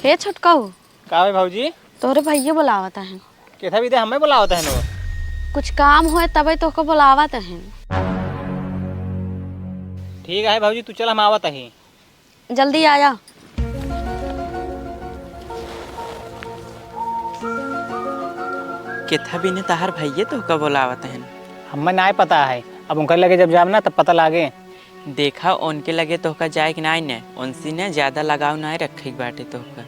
हे छोटकाऊ, का भाई भाऊजी तोरे भैया बुलावत हैं। कैसा भी दे हमें बुलावत है नो। कुछ काम होए तबे तोको बुलावत हैं। ठीक है भाऊजी तू चल हम आवत ही। जल्दी आया। केथा भी ने तहार भैये तो का बोलावत हैं। हमें ना पता है, अब उनके लगे जब जाम ना तब पता लागे। देखा उनके लगे तो का जाए कि नहीं ने, उनसे ने ज्यादा लगाव नहीं रखे बाटे तो का।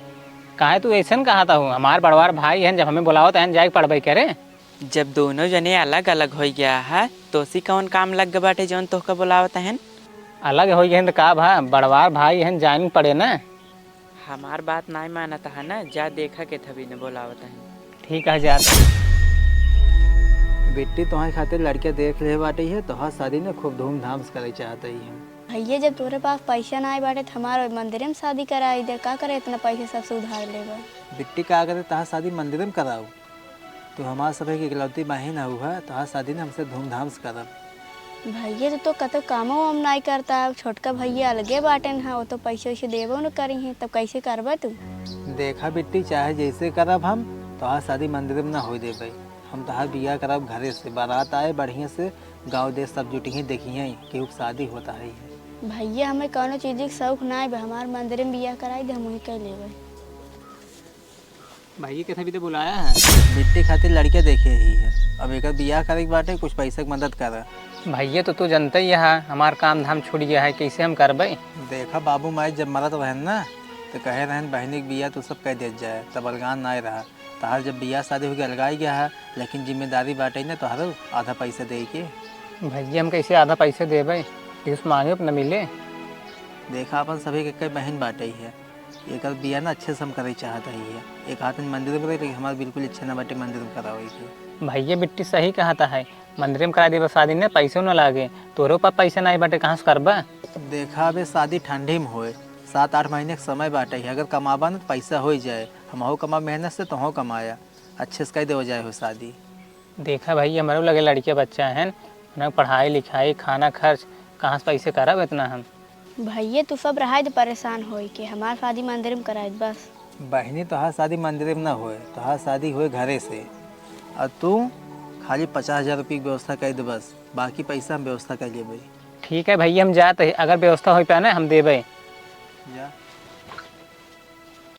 कहा तू ऐसा कहा था हूँ हमार बड़वार भाई हैं, जब हमें बुलावत हैं जाए पढ़बे करे। जब दोनों जने अलग अलग हो गया है तो सी कौन काम लग गए बाटे जौन तो का बोलावत हैं। अलग हो गए तो का भा बड़वार भाई हैं जान पड़े ना। हमार बात नहीं मानता है ना, जा देखा केथा भी ने बोलावत हैं। ठीक है जाते। बेटी तुम्हारे खातिर लड़के देख ले बाटे है, तोहार शादी ने खूब धूमधाम से करे चाहते ही हम। भैया जब तोरे पास पैसा ना आए बाटे तो हमारे मंदिर में शादी कराई दे। का करे इतना पैसे सबसे उधार लेबा। बेटी का करे तहार शादी मंदिर में कराऊ। तो हमारे सभी की इकलौती बहन हुआ, तहार शादी ने हमसे धूमधाम से करब। भैया तो कतो कामो वाम नहीं करता है। छोटका भैया अलगे बाटे ना, वो तो पैसे वैसे देबो न करी है, तब कैसे करबा तू। देखा बेटी चाहे जैसे करब हम, तोहार शादी मंदिर में ना हो देबे। हम तहार बियाह करब घरे से, बारात आए बढ़िया से, गाँव देश सब जुटी देखिए कि शादी होता है। भैया हमें कौनो चीज़ के शौक ना है, हमारे मंदिर में बियाह कराई दे, हम वही कर लेबे। भाई कैसा भी तो बुलाया है। बेटी खातिर लड़के देखे ही है, अब एक बियाह करे के बाटे कुछ पैसे की मदद कर। भैया तो तू जानते ही है हमार काम धाम छूट गया है, कैसे हम करबे। देखा बाबू माई जब मरत रहन ना तो कहे रहन बहनी के बियाह तो सब कह दे जाए, तब अलगान ना रहा। तहार जब बियाह शादी हो गया अलगाई गया है, लेकिन जिम्मेदारी बाटे ना तोहर आधा पैसा दे के। भैया हम कैसे आधा पैसे देबे, इस मांगे न मिले। देखा अपन सभी के कई बहन बाटे ही है, एक बियाह ना अच्छे से हम करे चाहता ही है। एक हाथ में मंदिर में लेकिन हमारा बिल्कुल इच्छा ना बाटे मंदिर में करावे के। भैया बिट्टी सही कहता है, मंदिर में करा दे शादी ने पैसों न लागे। तोरो पर पैसा नहीं बाटे कहाँ से करबा। देखा अबे शादी ठंडी में होए, 7-8 महीने का समय बाटे है। अगर कमाबा ना तो पैसा हो जाए, हम कमा मेहनत से तो कमाया, अच्छे से कह दे हो जाए हो शादी। देखा भाई हमारे लगे लड़के बच्चा हैं ना, पढ़ाई लिखाई खाना खर्च कहाँ से पैसे करब इतना हम। भैया तू सब रहा दे परेशान होई के, हमार शादी मंदिर में कराई दे बस। बहनी तोहार शादी मंदिर में ना होए, तोहार शादी होए घरे से। और तू खाली 50,000 रुपये की व्यवस्था कर दे बस, बाकी पैसा हम व्यवस्था कर लिए भाई। ठीक है भैया हम जाते हैं, अगर व्यवस्था हो पाए ना हम देबे। जा।